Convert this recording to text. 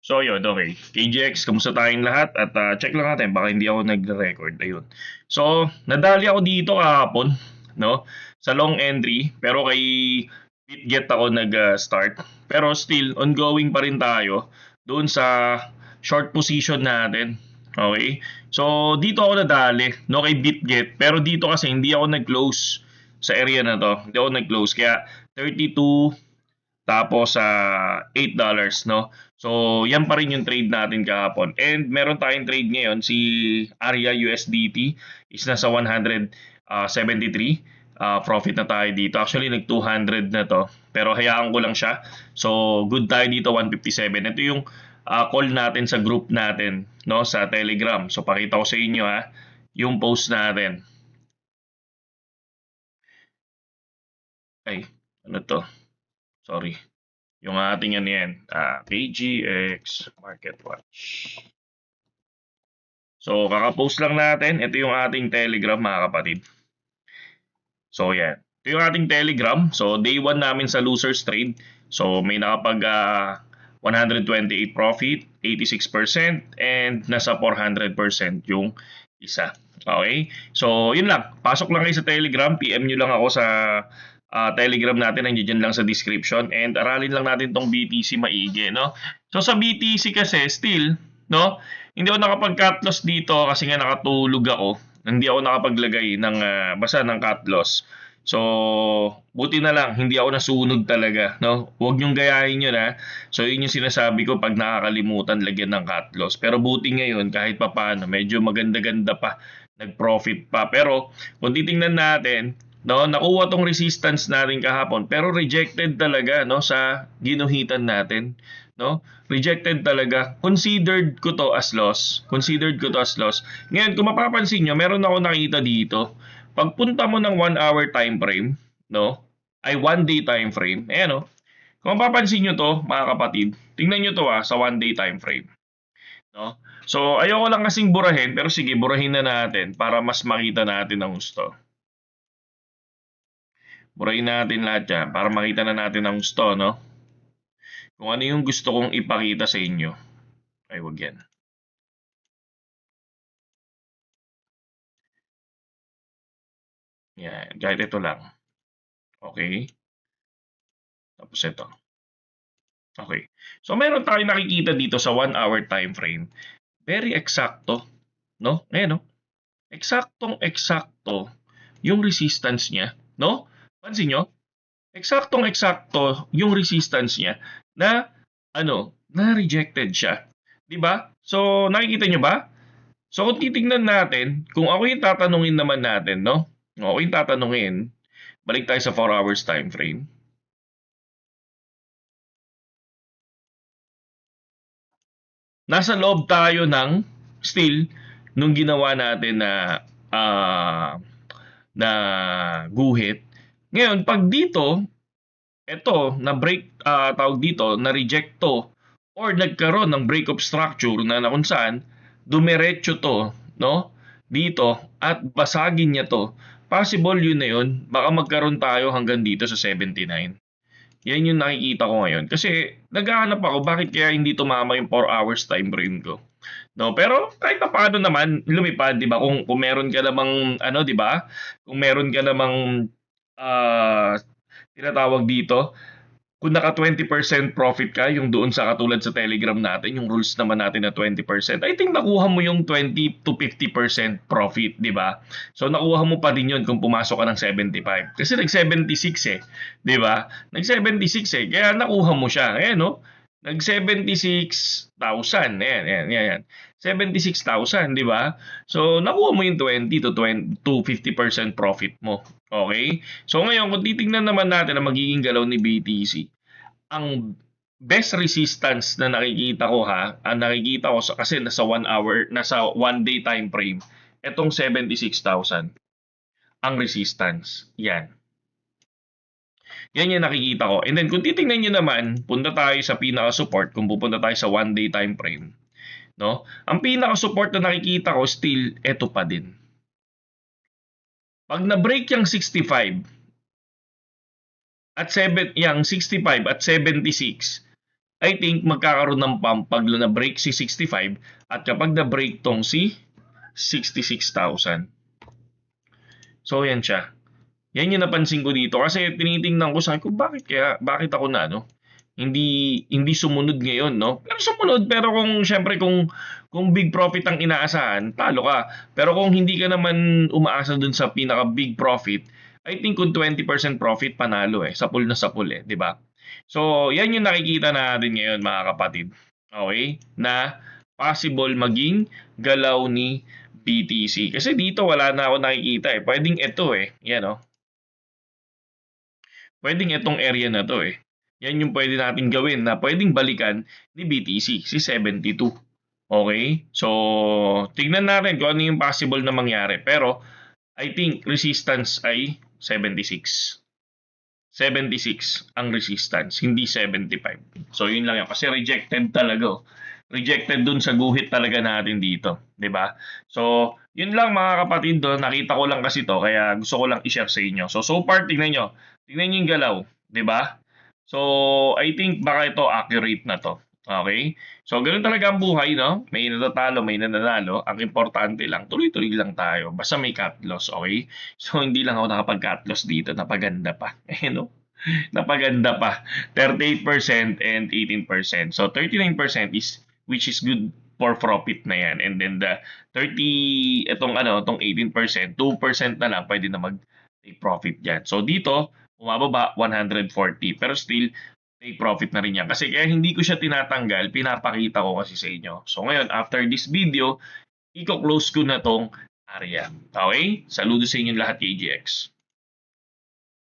So yun, okay. KGX, kamusta tayong lahat? At check lang natin, baka hindi ako nagre-record. Ayun. So, nadali ako dito kahapon, no? Sa long entry, pero kay BitGet ako nag-start. Pero still, ongoing pa rin tayo doon sa short position natin. Okay? So, dito ako nadali, no, kay BitGet. Pero dito kasi hindi ako nag-close sa area na to. Hindi ako nag-close. Kaya 32 tapos sa $8, no? So, yan pa rin yung trade natin kahapon. And meron tayong trade ngayon, si ARIA USDT is nasa 173. Profit na tayo dito. Actually, nag 200 na to. Pero hayaan ko lang siya. So, good tayo dito, 157. Ito yung call natin sa group natin, no? Sa Telegram. So, pakita ko sa inyo, ha, yung post natin. Ay, ano to? Sorry. Yung ating ano yan, KGX Market Watch. So, kaka-post lang natin. Ito yung ating Telegram, mga kapatid. So, yan. Ito yung ating Telegram. So, day 1 namin sa losers trade. So, may nakapag 128 profit, 86%, and nasa 400% yung isa. Okay? So, yun lang. Pasok lang kayo sa Telegram. PM nyo lang ako sa Telegram natin. Nandiyan lang sa description. And aralin lang natin tong BTC maigi, no? So, sa BTC kasi, still, no? Hindi ako nakapag-cut loss dito kasi nga nakatulog ako. Hindi ako nakapaglagay ng basta ng cut loss. So, buti na lang, hindi ako nasunog talaga, no? Huwag niyong gayahin yun, ha? So, yun yung sinasabi ko pag nakakalimutan lagyan ng cut loss. Pero buti ngayon, kahit papaano, medyo maganda-ganda pa, nag-profit pa. Pero, kung titingnan natin, no, nakuha tong resistance natin kahapon, pero rejected talaga, no, sa ginuhitan natin, no? Rejected talaga. Considered ko to as loss. Considered ko to as loss. Ngayon, kung mapapansin nyo, meron ako nakita dito. Pagpunta mo ng 1 hour time frame, no? Ay 1 day time frame. Ayan, no? Kung mapapansin nyo to, mga kapatid, tingnan nyo to sa 1 day time frame, no? So, ayoko lang kasing burahin, pero sige, burahin na natin para mas makita natin ang gusto. Burahin natin lahat yan para makita na natin ang gusto, no? Kung ano yung gusto kong ipakita sa inyo. Ay, wag yan. Yan, kahit ito lang. Okay? Tapos ito. Okay. So, meron tayong nakikita dito sa 1 hour time frame. Very eksakto, no? Ayan, no? Eksaktong-eksakto yung resistance niya, no? Pansin nyo? Eksaktong-eksakto yung resistance niya na na rejected siya. 'Di ba? So, nakikita nyo ba? So, kung titingnan natin, kung ako yung tatanungin naman natin, no? Kung ako yung tatanungin, balik tayo sa 4 hours time frame. Nasa loob tayo ng still nung ginawa natin na guhit. Ngayon, pag dito, eto, na break, tawag dito, na reject to, or nagkaroon ng break of structure na kung saan, dumiretso to, no? Dito, at basagin niya to, possible yun na yun, baka magkaroon tayo hanggang dito sa 79. Yan yung nakikita ko ngayon. Kasi naghahanap ako bakit kaya hindi tumama yung 4 hours time frame ko. No, pero kahit pa paano naman lumipad, 'di ba? Kung meron ka namang 'di ba? Kung meron ka namang ah tinatawag dito, kung naka 20% profit ka, yung doon sa katulad sa Telegram natin, yung rules naman natin na 20%, I think nakuha mo yung 20 to 50% profit, di ba? So nakuha mo pa din yun kung pumasok ka ng 75. Kasi nag-76 di ba? Nag-76 kaya nakuha mo siya. Ayan, no? Nag-76,000. Ayan. 76,000, di ba? So nakuha mo yung 20 to 50% profit mo. Okay? So ngayon, kung titingnan naman natin ang magiging galaw ni BTC, ang best resistance na nakikita ko ang nakikita ko kasi nasa 1 hour, nasa 1 day time frame, etong 76,000 ang resistance. Yan. Yan yung nakikita ko. And then kung titingnan nyo naman, punta tayo sa pinaka-support kung pupunta tayo sa 1 day time frame. No? Ang pinaka-support na nakikita ko still, eto pa din. Pag na-break yung 65 at 65 at 76, I think magkakaroon ng pump pag na-break si 65 at kapag na-break tong si 66,000. So yan siya. Yan yung napansin ko dito kasi tinitingnan ko sa ko bakit ako na hindi sumunod ngayon, no? Pero sumunod, pero kung syempre kung big profit ang inaasahan, talo ka. Pero kung hindi ka naman umaasa dun sa pinaka big profit, I think kung 20% profit panalo sapul na sapul 'di ba? So, yan yung nakikita natin ngayon mga kapatid. Okay? Na possible maging galaw ni BTC. Kasi dito wala na ako nakikita Pwedeng ito Yan Pwedeng itong area na to Yan yung pwede natin gawin na pwedeng balikan ni BTC, si 72. Okay? So, tignan natin kung ano yung possible na mangyari. Pero, I think resistance ay 76. 76 ang resistance, hindi 75. So, yun lang yan. Kasi rejected talaga. Rejected dun sa guhit talaga natin dito. 'Di ba? So, yun lang mga kapatid doon. Nakita ko lang kasi to kaya gusto ko lang i-share sa inyo. So far, tingnan nyo. Tingnan nyo yung galaw. 'Di ba? So, I think baka ito accurate na to. Okay? So, ganoon talaga ang buhay, no? May natatalo, may nananalo. Ang importante lang, tuloy-tuloy lang tayo. Basta may cut loss, okay? So, hindi lang ako nakapag-cut loss dito. Napaganda pa. No? Napaganda pa. 38% and 18%. So, 39% is which is good for profit na yan. And then the 18%, 2% na lang pwede na mag-take profit yan. So, dito, bumababa 140 pero still take profit na rin yan. Kasi kaya hindi ko siya tinatanggal, pinapakita ko kasi sa inyo. So ngayon, after this video, i-close ko na tong area. Okay? Saludo sa inyo lahat, KGX.